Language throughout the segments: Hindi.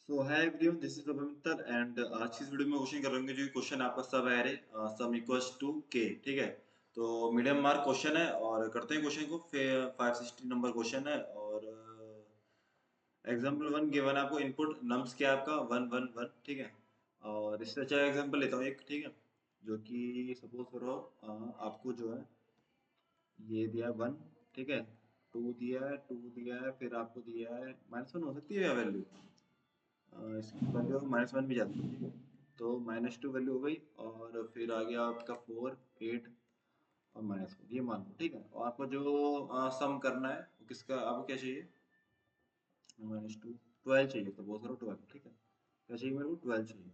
So hi everyone, this is Abhimitra and आज की इस वीडियो में क्वेश्चन करेंगे जो क्वेश्चन आपका सब है सम इक्वल्स टू के। ठीक है, तो मीडियम मार्क क्वेश्चन है और करते हैं क्वेश्चन को। फिर 560 नंबर क्वेश्चन है और एग्जाम्पल वन गिवन आपको इनपुट नम्स क्या है आपका 1 1 1। ठीक है, और इससे अच्छा एग्जाम्पल लेता हूँ एक। ठीक है, जो कि सपोज करो आपको जो है ये दिया 1। ठीक है, 2 दिया है, 2 दिया है, फिर आपको दिया है -1 हो सकती है वैल्यू। इसकी वैल्यू -1 भी जाती है। ठीक है, तो -2 वैल्यू हो गई और फिर आ गया आपका 4 8 और -4 ये मान लो। ठीक है, और आपको जो सम करना है वो किसका आपको क्या चाहिए? -2 12 चाहिए, तो बहुत सारा 12। ठीक है, क्या चाहिए मेरे को? 12 चाहिए।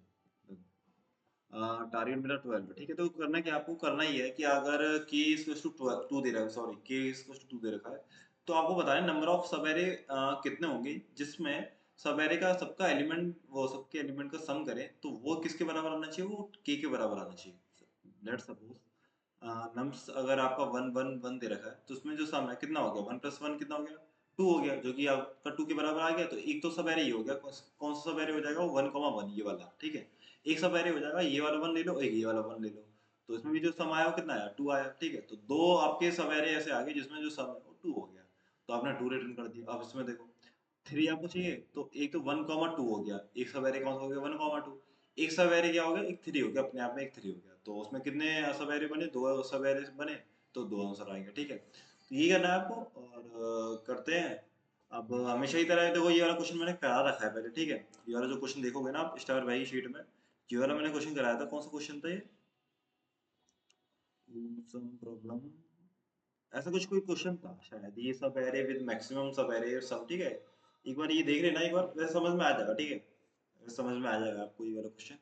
टारगेट मेरा 12 है। ठीक है, तो करना क्या आपको करना ही है कि अगर k इक्वल्स टू 2 दे रहा है, सॉरी k इक्वल्स टू 2 दे रखा है, तो आपको बताना है नंबर ऑफ सब एरे कितने होंगे जिसमें सब एरे का सबका एलिमेंट वो सबके एलिमेंट का सम करें तो वो किसके बराबर आना चाहिए? वो k के बराबर आना चाहिए। लेट्स सपोज नम्स अगर आपका 1 1 1 दे रखा है तो उसमें जो सम है कितना हो गया? 1 + 1 कितना हो गया? 2 हो गया, जो कि आपका 2 के बराबर आ गया। तो एक तो सब एरे ही हो गया। कौन सा सब एरे हो जाएगा? वो 1 1 ये वाला। ठीक है, एक सब एरे हो जाएगा, ये वाला 1 ले लो, एक ये वाला 1 ले लो। तो इसमें भी जो सम आया वो कितना आया? 2 आया। ठीक है, तो दो आपके सब एरे ऐसे आ गए जिसमें जो सम है वो 2 हो गया। तो आपने 2 रिटर्न कर दिया। अब इसमें देखो 3 आपको चाहिए, तो एक तो 1 2 हो गया, एक सब एरे कौन सा हो गया? 1 2। एक सब एरे क्या हो गया? एक 3 हो गया, अपने आप में एक 3 हो गया। तो उसमें कितने सब एरे बने? दो सब एरे बने, तो दो आंसर आएंगे। ठीक है, तो ये करना है आपको और करते हैं। अब हमेशा ही तरह देखो, ये वाला क्वेश्चन मैंने करा रखा है पहले। ठीक है, ये वाला जो क्वेश्चन देखोगे ना आप स्टार भाई शीट में, ये वाला मैंने क्वेश्चन कराया था। कौन सा क्वेश्चन था ये? सम प्रॉब्लम, ऐसा कुछ कोई क्वेश्चन था शायद। ये सब एरे विद मैक्सिमम सब एरे और सब। ठीक है, एक बार ये देख लेना, एक बार वैसे समझ में आ जाएगा। ठीक है, वैसे समझ में आ जाएगा आपको ये वाला क्वेश्चन।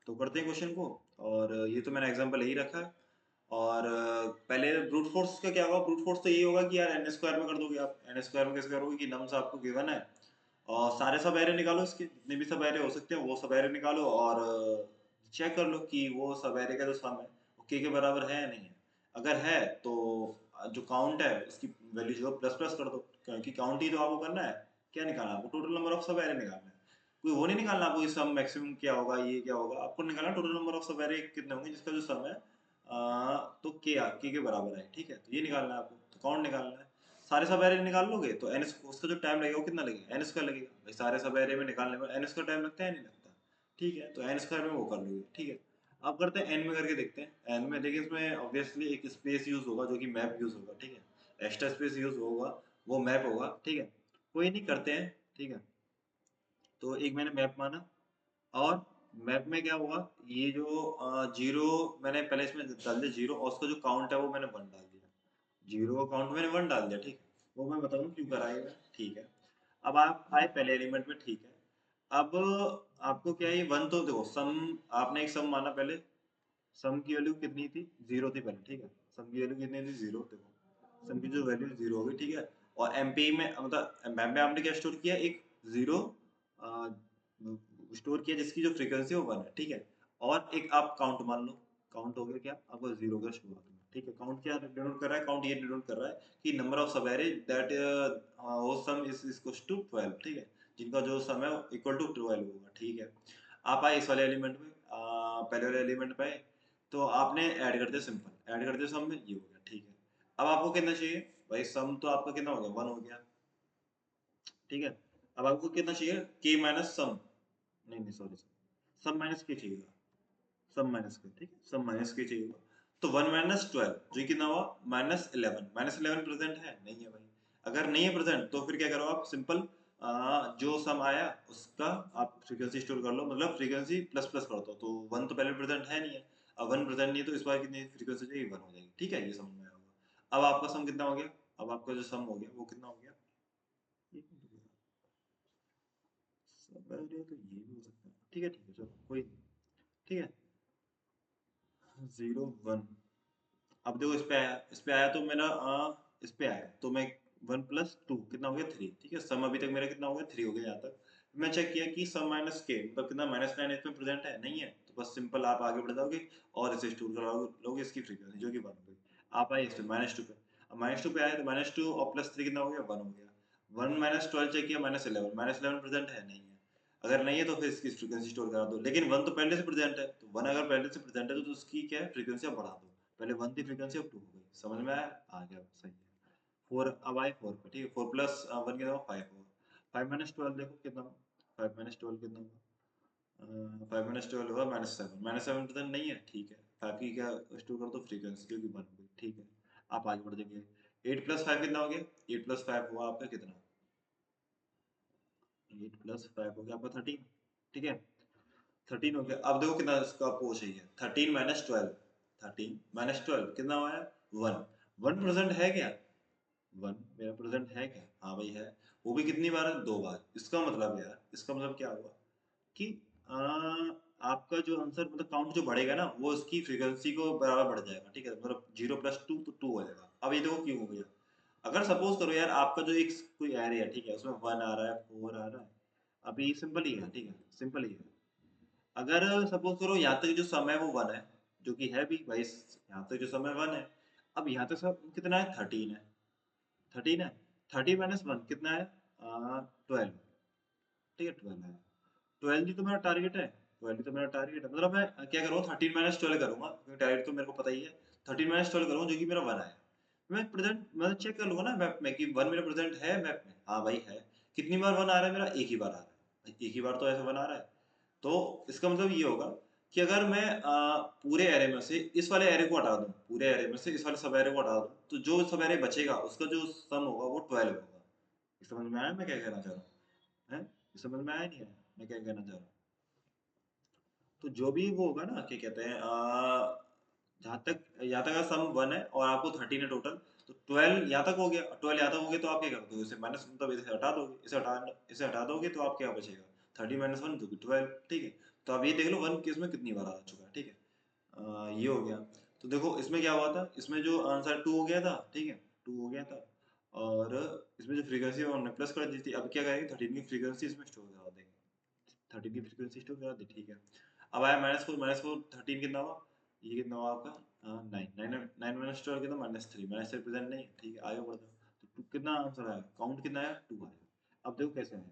तो करते हैं क्वेश्चन को। और ये तो मैंने एग्जांपल यही रखा है। और पहले ब्रूट फोर्स का क्या होगा? ब्रूट फोर्स तो ये होगा कि यार एन स्क्वायर में कर दोगे आप। एन स्क्वायर में कैसे करोगे कि नम्स आपको गिवन है और सारे सब एरे निकालो, इसके जितने भी सब एरे हो सकते हैं वो सब एरे निकालो और चेक कर लो कि वो सब एरे का जो सम है वो के बराबर है या नहीं है। अगर है तो जो काउंट है उसकी वैल्यू जो प्लस प्लस कर दो, क्योंकि काउंट ही तो आपको करना है। क्या निकालना है आपको? टोटल नंबर ऑफ सब एरे निकालना है। कोई वो नहीं निकालना आपको सम मैक्सिमम क्या होगा, ये क्या होगा। आपको निकालना टोटल नंबर ऑफ सब एरे कितने होंगे जिसका जो सम है तो के बराबर है। ठीक है, तो ये निकालना है आपको, तो काउंट निकालना है। सारे सब एरे निकाल लोगे तो एन उसका जो टाइम लगेगा वो कितना लगेगा? एन स्क्वायर लगेगा भाई। सारे सब एरे में निकालने में एन स्क्वायर टाइम लगता है नहीं लगता? ठीक है, तो एन स्क्वायर में वो कर लोगे। ठीक है, अब करते हैं एन में करके देखते हैं। एन में देखिए, इसमें ऑब्वियसली एक स्पेस यूज होगा जो कि मैप यूज होगा। ठीक है, एक्स्ट्रा स्पेस यूज होगा, वो मैप होगा। ठीक है, कोई नहीं, करते हैं। ठीक है, तो एक मैंने मैप माना और मैप में क्या होगा? ये जो जीरो मैंने पहले इसमें डाल दिया जीरो, और उसका जो काउंट है वो मैंने 1 डाल दिया। जीरो का काउंट मैंने 1 डाल दिया। ठीक है, वो मैं बताऊँ क्यों कराएगा। ठीक है, अब आप आए पहले एलिमेंट में। ठीक है, अब आपको क्या है? ये 1 तो देखो सम, आपने एक सम माना पहले। सम की वैल्यू कितनी थी? 0 थी पहले। ठीक है, सम की वैल्यू कितनी थी? 0। देखो सम की जो वैल्यू 0 होगी। ठीक है, और एमपी में मतलब मैप में आपने क्या स्टोर किया? एक 0 स्टोर किया जिसकी जो फ्रीक्वेंसी है वो 1 है। ठीक है, और एक आप काउंट मान लो। काउंट हो गया क्या आपका? 0 का शुरुआत में। ठीक है, काउंट क्या डिनोट कर रहा है? काउंट ये डिनोट कर रहा है कि नंबर ऑफ सब एरे दैट वो सम इज इक्वल टू 12। ठीक है, जिनका जो सम है इक्वल टू 12 होगा। ठीक है, आप आए इस वाले एलिमेंट में, पहले वाले एलिमेंट पे आए, तो आपने ऐड कर दिया। सिंपल ऐड कर दिया सम में, ये हो गया। ठीक है, अब आपको कितना चाहिए भाई? सम तो आपका कितना हो गया? 1 हो गया। ठीक है, अब आपको कितना चाहिए? के माइनस सम, नहीं नहीं सॉरी, सम माइनस के चाहिए। सम माइनस के, ठीक है, सम माइनस के चाहिए। तो 1 माइनस 12 जो कितना हुआ? -11। -11 प्रेजेंट है नहीं है भाई? अगर नहीं है प्रेजेंट तो फिर क्या करो आप? सिंपल जो सम आया उसका आप फ्रीक्वेंसी स्टोर कर लो, मतलब फ्रीक्वेंसी प्लस प्लस कर दो। तो 1 तो पहले प्रेजेंट है नहीं है, अब 1 प्रेजेंट नहीं है, तो इस बार कितनी फ्रीक्वेंसी चाहिए? 1 हो जाएगी। ठीक है, ये समझ में आया होगा। अब आपका सम कितना हो गया? अब आपका जो सम हो गया वो कितना हो गया? एक मिनट रुकिए। सब एरिया तो ये भी हो सकता है। ठीक है चलो कोई नहीं। ठीक है, 0 1। अब देखो इस पे आया तो मेरा इस पे आया तो मैं 1 + 2 कितना हो गया? 3। ठीक है, सम अभी तक मेरा कितना हो गया? 3 हो गया यहाँ तक। मैं चेक किया कि सम माइनस के मतलब कितना? -9 इसमें प्रेजेंट है नहीं है, तो बस सिंपल आप आगे बढ़ जाओगे और इसे स्टोर करा लोगे इसकी फ्रीक्वेंसी जो कि 1 हो गई। आप आए इस पे -2 पे। अब -2 पे आए तो -2 और +3 कितना हो गया? 1 हो गया। 1 - 12 चेक किया, -11। -11 प्रेजेंट है नहीं है। अगर नहीं है तो फिर इसकी फ्रीक्वेंसी स्टोर करा दो, लेकिन 1 तो पहले से प्रेजेंट है, तो 1 अगर पहले से प्रेजेंट है तो उसकी क्या है फ्रीक्वेंसी आप बढ़ा दो। पहले 1 थी फ्रीक्वेंसी, अब 2 हो गई। समझ में आया? आ गया, सही है। 4 अब आए 4 पे, ठीक है। 4 प्लस 1 कितना हुआ? 5 हुआ। 5 माइनस 12 देखो कितना हुआ? 5 माइनस 12 कितना हुआ? 5 माइनस 12 हुआ -7। -7 प्रेजेंट नहीं है, ठीक है। 5 की क्या स्टोर कर दो फ्रीक्वेंसी, जो कि 1 हो गई, ठीक है। आप आगे बढ़ जाइए। 8 प्लस 5 कितना हो गया? 8 प्लस 5 हुआ आपका कितना? 8 प्लस 5 हो गया आपका 13, ठीक है। 13 हो गया। अब देखो कितना इसका आपको चाहिए। 13 माइनस 12, 13 माइनस 12 कितना हुआ है? 1। 1 प्रेजेंट है क्या? 1 मेरा प्रेजेंट है क्या? हाँ भाई है। वो भी कितनी बार है? 2 बार। इसका मतलब यार, इसका मतलब क्या हुआ कि आ, आपका जो आंसर मतलब काउंट जो बढ़ेगा ना, वो इसकी फ्रीक्वेंसी को बराबर बढ़ जाएगा, ठीक है। मतलब 0 प्लस 2 तो 2 हो जाएगा। अब ये देखो क्यों हो गया। अगर सपोज करो यार, आपका जो एक कोई एरे है, ठीक है, उसमें 1 आ रहा है, 4 आ रहा है। अभी सिंपल ही है, ठीक है, सिंपल ही है। अगर सपोज करो यहाँ तक जो सम है वो 1 है, जो कि है भी भाई, यहाँ तक जो सम है 1 है। अब यहाँ तक सब कितना है? 13 है। 13 है। 30 माइनस 1 कितना है? 12, ठीक है, 12 है। 12 ही तो मेरा टारगेट है। 12 ही तो मेरा टारगेट है, मतलब मैं क्या करूँगा? 13 माइनस 12 करूंगा, क्योंकि टारगेट तो मेरे को पता ही है। 13 माइनस 12 करूंगा, जो कि मेरा 1 आया। मैं प्रेजेंट मतलब चेक कर लूंगा ना मैप में कि 1 मेरा प्रेजेंट है मैप में। हाँ भाई है। कितनी बार 1 आ रहा है मेरा? एक ही बार आ रहा है। एक ही बार तो ऐसा 1 आ रहा है। तो इसका मतलब ये होगा कि अगर मैं पूरे एरे में से इस वाले एरे को हटा दूं, पूरे एरे में से इस वाले सब एरे को हटा दूं, तो जो सब एरे बचेगा उसका जो सम होगा वो 12 होगा। इस समझ में आया मैं क्या कहना चाह रहा हूँ? है? इस समझ में आया नहीं आया मैं क्या कहना चाह रहा हूँ? तो जो भी वो होगा ना, क्या कहते हैं, जहाँ तक यहाँ तक का सम 1 है और आपको 13 है टोटल, तो 12 यहाँ तक हो गया। 12 यहाँ तक हो गया तो आप क्या कर दोगे? इसे माइनस मतलब इसे हटा दोगे। इसे हटा दोगे तो आप क्या बचेगा? 13 माइनस 1 जो कि 12, ठीक है। तो अब ये देख लो 1 किस में कितनी बार आ चुका है, ठीक है। ये हो गया। तो देखो इसमें क्या हुआ था, इसमें जो आंसर 2 हो गया था, ठीक है, 2 हो गया था। और इसमें जो फ्रीक्वेंसी हमने प्लस कर दी थी, अब क्या करेंगे? 13 की फ्रीक्वेंसी इसमें स्टोर करा देंगे। 13 की फ्रीक्वेंसी स्टोर करा दी, ठीक है। अब आया -4, 13 कितना हुआ? ये कितना हुआ आपका? 9, 9 माइनस 12 कितना? -3। -3 प्रेजेंट नहीं है, ठीक है, आगे बढ़ जाओ। तो कितना आंसर आया? काउंट कितना आया? 2 आया। अब देखो कैसे आया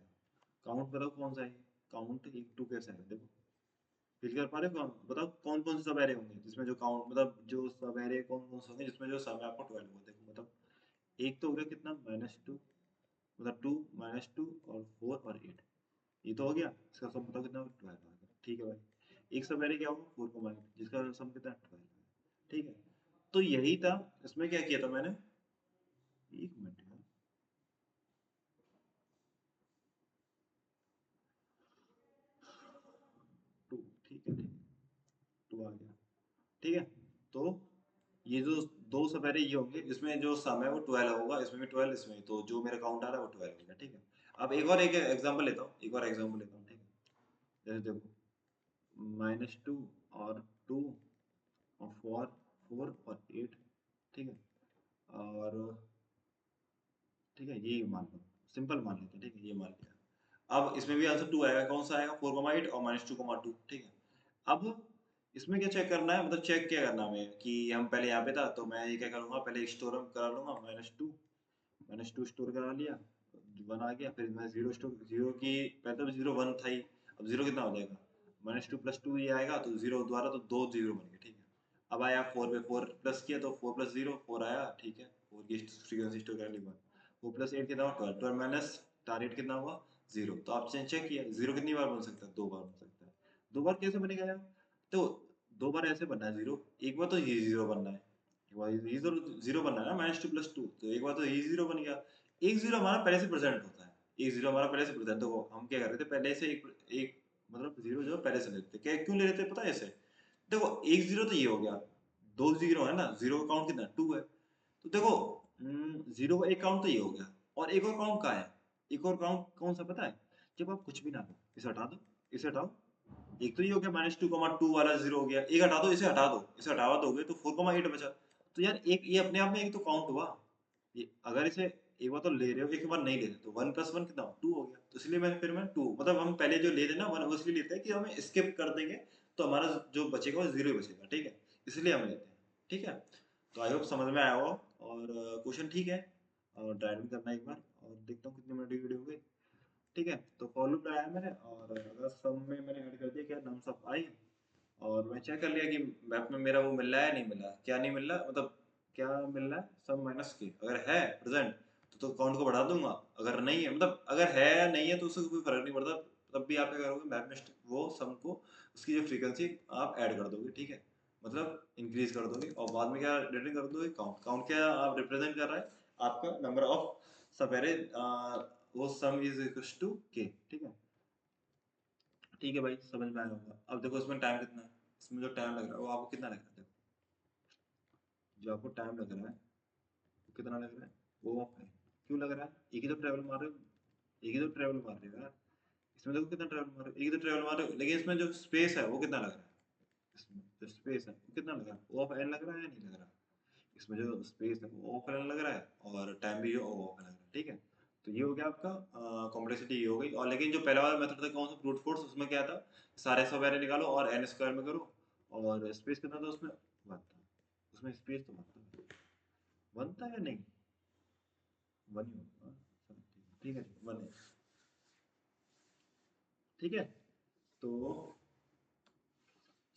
काउंट, बताओ कौन सा है काउंट? 1 2 कैसे आया देखो। फील कर पा रहे हो? कौन बताओ कौन कौन से सब एरे होंगे जिसमें जो काउंट मतलब जो सब एरे कौन कौन से होंगे जिसमें जो सम है आपको 12 होगा? देखो मतलब एक तो हो गया कितना? -2, मतलब 2 -2 और 4 और 8। ये तो हो गया। इसका सम बताओ कितना? 12 आ गया, ठीक है भाई। एक सब एरे क्या होगा? 4 को माइनस, जिसका सम कितना? 12, ठीक है। तो यही था। इसमें क्या किया था मैंने? एक मिनट यार। 2, ठीक है, ठीक है, 2 आ गया, ठीक है। तो ये जो दो सपेरे ये होंगे, इसमें जो सम है वो 12 होगा, इसमें भी 12, इसमें तो जो मेरा काउंट आ रहा है वो 12 होगा, ठीक है। अब एक एग्जांपल लेता हूँ, एक और एग्जांपल लेता हूँ, ठीक है। जैसे देखो -2 और 2 और 4, 4 और 8, ठीक है। और ठीक है, ये मान लो, सिंपल मान लेते हैं, ठीक है, ये मान लिया। अब इसमें भी आंसर 2 आएगा। कौन सा आएगा? 4,8 और -2,2, ठीक है। अब इसमें क्या चेक करना है, मतलब चेक क्या करना है हमें कि हम पहले यहाँ पे था, तो मैं ये क्या करूँगा, पहले स्टोर करा लूंगा। -2 स्टोर करा लिया, 1 आ गया। फिर मैं 0 स्टोर, 0 की पहले तो 0 1 था ही। अब 0 कितना हो जाएगा? -2 प्लस 2 ये आएगा, तो 0 द्वारा तो 2 0 बन गए, ठीक है। अब आया 4 पे, 4 प्लस किया तो 4 प्लस 0 4 आया, ठीक है। 4 की फ्रीक्वेंसी स्टोर कर ली 1। 4 प्लस 8 कितना हुआ? 12। 12 माइनस टारगेट कितना हुआ? 0। तो आप चेक किया 0 कितनी बार बन सकता है? 2 बार बन सकता है। 2 बार कैसे बनेगा यार? तो 2 बार ऐसे बनना है 0, एक बार तो ये 0 बनना है, एक बार ये 0 बनना है ना, -2 प्लस 2, तो एक बार तो ये 0 बन गया। एक 0 हमारा पहले से प्रेजेंट होता है। एक 0 हमारा पहले से प्रेजेंट, तो हम क्या कर रहे थे पहले से एक मतलब 0 जो है पहले से लेते थे। क्या क्यों ले लेते हैं पता है ऐसे? देखो एक 0 तो ये हो गया, 2 0 है ना, 0 का काउंट कितना? 2 है। तो देखो 0 का एक काउंट तो ये हो गया, और एक और काउंट कहाँ है? एक और काउंट कौन सा पता है? जब आप कुछ भी ना लो, इसे हटा दो, इसे हटाओ। एक तो ये हो गया -2,2 वाला 0 हो गया, एक हटा दो, इसे हटा दो, इसे हटावा दोगे तो 4,8 बचा। तो यार एक ये अपने आप में एक तो काउंट हुआ। ये अगर इसे एक बार तो ले रहे हो, एक बार नहीं ले रहे, तो 1 प्लस 1 कितना? 2 हो गया। तो इसलिए मैं 2 मतलब हम पहले जो ले रहे ना 1, वो इसलिए लेते हैं कि हमें स्किप कर देंगे, तो हमारा जो बचेगा वो 0 ही बचेगा, ठीक है। इसलिए हम लेते हैं, ठीक है। तो आई होप समझ में आया हो। और क्वेश्चन ठीक है, और ट्राई भी करना एक बार, और देखता हूँ कितने मिनट की वीडियो हो गई। ठीक है। तो फॉर लूप लगाया मैंने, और अगर सम में मैंने ऐड कर दिया क्या nums of I, और मैं चेक कर लिया कि मैप में मेरा वो मिल रहा है नहीं मिल रहा, क्या नहीं मिल रहा, मतलब क्या मिल रहा है, सम माइनस के अगर है प्रेजेंट तो काउंट को बढ़ा दूंगा, अगर नहीं है, मतलब अगर है या नहीं है तो उससे कोई फर्क नहीं पड़ता, तब भी आप क्या करोगे मैप में वो सम को, उसकी जो फ्रीक्वेंसी आप ऐड कर दोगे, ठीक है, मतलब इंक्रीज कर दोगे, और बाद में क्या रिटर्न कर दोगे, काउंट। काउंट क्या आप रिप्रेजेंट कर रहा है, आपका नंबर ऑफ सब एरे, वो सम इज इक्वल टू के, ठीक है। ठीक है भाई, समझ में आया होगा। अब देखो इसमें टाइम कितना है, इसमें जो टाइम लग रहा है वो आपको कितना लग रहा है, देखो जो आपको टाइम लग रहा है वो कितना लग रहा है, वो ऑफ है। क्यों लग रहा है, एक ही तो ट्रेवल मार रहे हो, एक ही तो ट्रेवल मार रहे हो यार, इसमें देखो कितना ट्रेवल मार रहे हो, एक ही तो ट्रेवल मार रहे हो, लेकिन इसमें जो स्पेस है वो कितना लग रहा है, इसमें जो स्पेस है वो कितना लग रहा है, वो ऑफ एन लग रहा है या नहीं लग रहा, इसमें जो स्पेस है वो ऑफ एन लग रहा है, और टाइम भी जो ऑफ एन लग रहा है, ठीक है। तो ये हो गया आपका कॉम्प्लेक्सिटी, ये हो गई। और लेकिन जो पहला वाला मेथड था कौन सा, ब्रूट फोर्स, उसमें क्या था, सारे सब एरे निकालो और एन स्क्वायर में करो, और स्पेस कितना था उसमें, वन था, उसमें स्पेस तो वन था, वन था या नहीं, वन ही होगा, हाँ, ठीक है, वन है, ठीक है। तो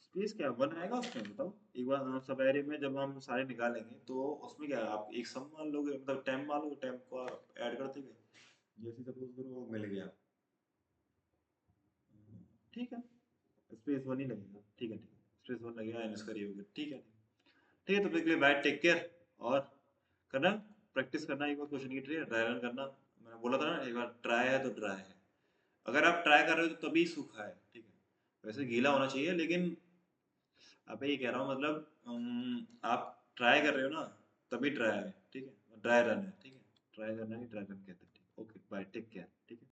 स्पेस क्या वन आएगा उसमें, बताओ एक बार, सब एरे में जब हम सारे निकालेंगे तो उसमें क्या है, आप एक सम मान लोगे, मतलब टेम्प मान लोगे, टेम्प को ऐड करते गए, जैसे सपोज करो वो मिल गया, ठीक है, स्पेस वन ही लगेगा, ठीक है, ठीक है, स्पेस वन लगेगा, एन स्क्वायर ये हो गया, ठीक है, ठीक है। तो फिर बाय, टेक केयर, और करना, प्रैक्टिस करना, एक बार क्वेश्चन की ड्राई रन करना, मैंने बोला था ना एक बार ट्राई है तो ड्राई है, अगर आप ट्राई कर रहे हो तो तभी सूखा है, ठीक है, वैसे गीला होना चाहिए, लेकिन अब ये कह रहा हूँ मतलब आप ट्राई कर रहे हो ना, तभी ड्राई है, ठीक है, ड्राई रन है, ठीक है, ट्राई करना ही ड्राई रन कहते हैं, ठीक, ओके बाय, टेक केयर, ठीक है।